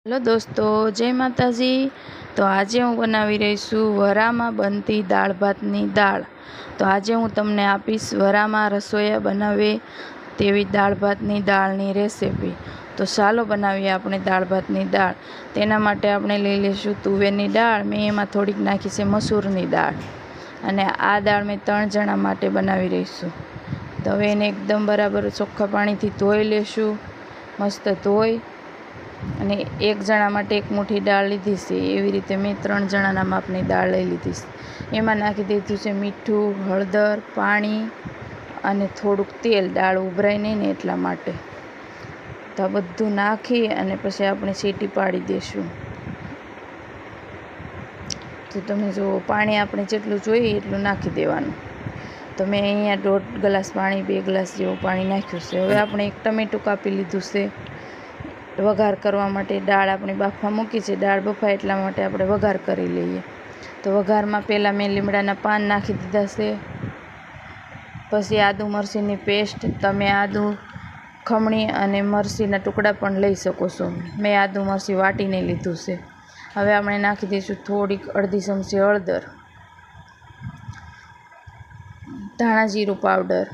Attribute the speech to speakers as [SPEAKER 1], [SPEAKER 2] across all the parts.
[SPEAKER 1] Hello દોસ્તો, જય માતાજી। તો આજે હું બનાવી રહી છું વરામાં બનતી દાળ ભાતની દાળ। તો આજે હું તમને આપીશ વરામાં રસોઈયા બનાવે તેવી દાળ ભાતની દાળની રેસીપી। તો ચાલો બનાવીએ આપણે દાળ ભાતની દાળ। તેના માટે આપણે લઈ લઈશું તુવેરની દાળ। મેં એમાં થોડીક નાખી છે મસૂરની દાળ, અને આ દાળ મેં 3 જણા માટે બનાવી રહી છું। તો હવે એને એકદમ બરાબર ચોખ્ખા પાણીથી ધોઈ લેશું, મસ્ત ધોઈ અને 1 જણા માટે 1 મુઠ્ઠી દાળ લીધી છે। એવી રીતે મેં 3 જણાના માપની દાળ લઈ લીધી છે। એમાં નાખી દીધું છે મીઠું, હળદર, પાણી અને થોડુંક તેલ, દાળ ઉભરાય નહીં ને એટલા માટે। તો આ બધું નાખી અને પછી આપણે સીટી પાડી દઈશું। તો તમે જુઓ, પાણી આપણે જેટલું જોઈએ એટલું નાખી દેવાનું। તો મેં અહીંયા 1.5 ગ્લાસ પાણી, 2 ગ્લાસ જેવું પાણી નાખ્યું છે। હવે આપણે 1 ટમેટું કાપી લીધું છે વઘાર કરવા માટે। દાળ આપણે બાફવા મૂકી છે, દાળ બફાય એટલા માટે આપણે વઘાર કરી લઈએ। તો વઘારમાં પહેલાં મેં લીમડાના પાન નાખી દીધા છે, પછી આદુ મરચીની પેસ્ટ, તમે આદુ ખમણી અને મરચીના ટુકડા પણ લઈ શકો છો। મેં આદુ મરચી વાટીને લીધું છે। હવે આપણે નાખી દઈશું થોડીક અડધી ચમચી હળદર, ધાણા જીરું પાવડર,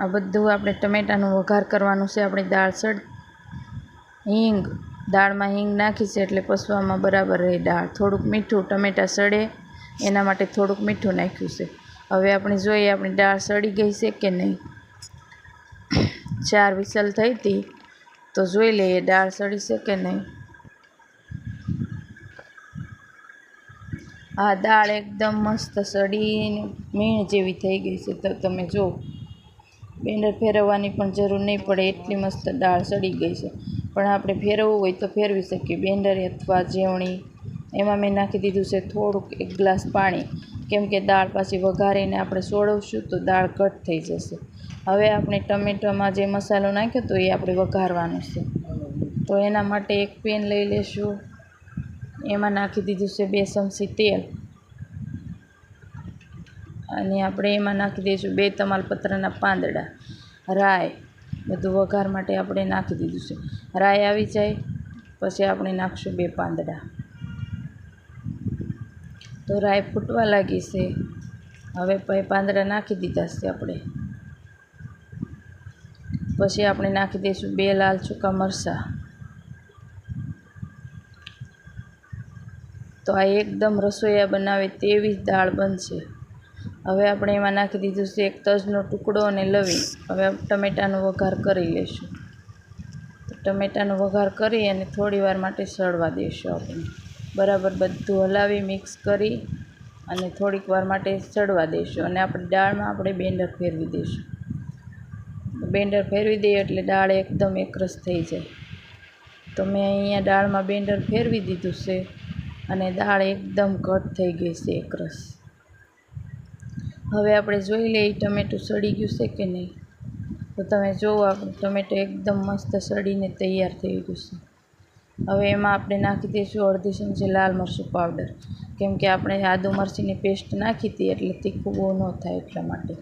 [SPEAKER 1] આ બધું આપણે ટમેટાનું વઘાર કરવાનું છે। આપણી દાળ હિંગ, દાળમાં હિંગ નાખી છે એટલે પસવામાં બરાબર રહે દાળ। થોડુંક મીઠું, ટમેટા સડે એના માટે થોડુંક મીઠું નાખ્યું છે। હવે આપણે જોઈએ આપણી દાળ સડી ગઈ છે કે નહીં। 4 વિસલ થઈ હતી, તો જોઈ લઈએ દાળ સડી છે કે નહીં। આ દાળ એકદમ મસ્ત સડીને મીણ જેવી થઈ ગઈ છે। તો તમે જુઓ, બેન્ડર ફેરવવાની પણ જરૂર નહીં પડે એટલી મસ્ત દાળ સડી ગઈ છે। પણ આપણે ફેરવવું હોય તો ફેરવી શકીએ, બેન્ડર અથવા જેવણી। એમાં મેં નાખી દીધું છે થોડુંક 1 ગ્લાસ પાણી, કેમ કે દાળ પાછી વઘારીને આપણે સોળવશું તો દાળ ઘટ થઈ જશે। હવે આપણે ટમેટામાં જે મસાલો નાખ્યો તો એ આપણે વઘારવાનો છે। તો એના માટે 1 પેન લઈ લેશું, એમાં નાખી દીધું છે 2 ચમચી તેલ, અને આપણે એમાં નાખી દઈશું 2 તમાલપત્રના પાંદડા, રાઈ, બધું વઘાર માટે આપણે નાખી દીધું છે। રાઈ આવી જાય પછી આપણે નાખીશું 2 પાંદડા। તો રાઈ ફૂટવા લાગી છે, હવે પાંદડા નાખી દીધા છે આપણે। પછી આપણે નાખી દઈશું 2 લાલ સૂકા મરચાં। તો આ એકદમ રસોઈયા બનાવે તેવી જ દાળ બનશે। હવે આપણે એમાં નાખી દીધું છે 1 તજનો ટુકડો અને લવિંગ। હવે ટમેટાનો વઘાર કરી લઈશું। ટમેટાનો વઘાર કરી અને થોડી વાર માટે સળવા દઈશું આપણે। બરાબર બધું હલાવી મિક્સ કરી અને થોડીક વાર માટે સળવા દઈશું, અને આપણે દાળમાં આપણે બેન્ડર ફેરવી દઈશું। બેન્ડર ફેરવી દઈએ એટલે દાળ એકદમ એકરસ થઈ જાય। તો મેં અહીંયા દાળમાં બેન્ડર ફેરવી દીધું છે અને દાળ એકદમ ઘટ થઈ ગઈ છે, એકરસ। હવે આપણે જોઈ લઈએ ટમેટું સડી ગયું છે કે નહીં। તો તમે જુઓ, આપણું ટમેટું એકદમ મસ્ત સડીને તૈયાર થઈ ગયું છે। હવે એમાં આપણે નાખી દઈશું અડધી ચમચી લાલ મરચું પાવડર, કેમ કે આપણે આદુ મરચીની પેસ્ટ નાખી હતી એટલે તીખું બહુ ન થાય એટલા માટે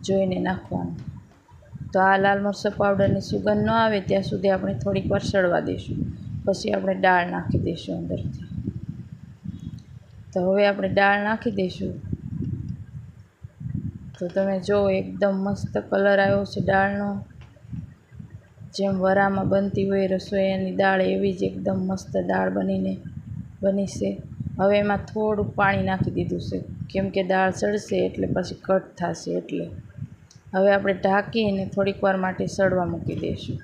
[SPEAKER 1] જોઈને નાખવાનું। તો આ લાલ મરચાં પાવડરની સુગંધ ન આવે ત્યાં સુધી આપણે થોડીક વાર સળવા દઈશું, પછી આપણે દાળ નાખી દઈશું અંદરથી। તો હવે આપણે દાળ નાખી દઈશું। તો તમે જુઓ, એકદમ મસ્ત કલર આવ્યો છે દાળનો, જેમ વરામાં બનતી હોય રસોઈયાની દાળ એવી જ એકદમ મસ્ત દાળ બની છે। હવે એમાં થોડુંક પાણી નાખી દીધું છે, કેમ કે દાળ સડશે એટલે પછી ઘટ થશે એટલે। હવે આપણે ઢાંકીને થોડીક વાર માટે સડવા મૂકી દઈશું।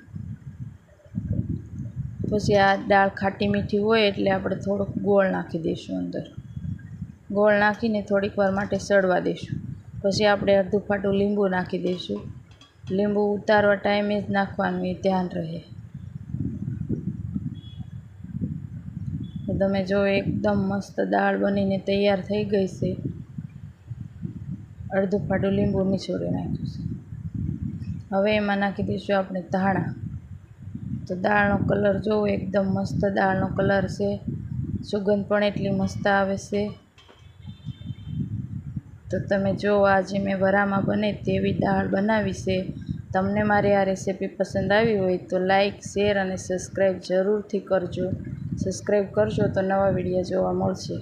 [SPEAKER 1] પછી આ દાળ ખાટી મીઠી હોય એટલે આપણે થોડુંક ગોળ નાખી દઈશું અંદર। ગોળ નાખીને થોડીક વાર માટે સડવા દઈશું। પછી આપણે અડધું ફાટું લીંબુ નાખી દઈશું। લીંબુ ઉતારવા ટાઈમે જ નાખવાનું, એ ધ્યાન રહે। તો તમે જો, એકદમ મસ્ત દાળ બનીને તૈયાર થઈ ગઈ છે। અડધું ફાટું લીંબુ નીચોડી નાખ્યું છે। હવે એમાં નાખી દઈશું આપણે ધાણા। તો દાળનો કલર જુઓ, એકદમ મસ્ત દાળનો કલર છે, સુગંધ પણ એટલી મસ્ત આવે છે। તો તમે જુઓ, આજે મેં વરામાં બને તેવી દાળ બનાવી છે, તમને મારી આ રેસીપી પસંદ આવી હોય તો લાઈક, શેર અને સબસ્ક્રાઈબ જરૂરથી કરજો. સબસ્ક્રાઈબ કરજો તો નવા વિડીયો જોવા મળશે.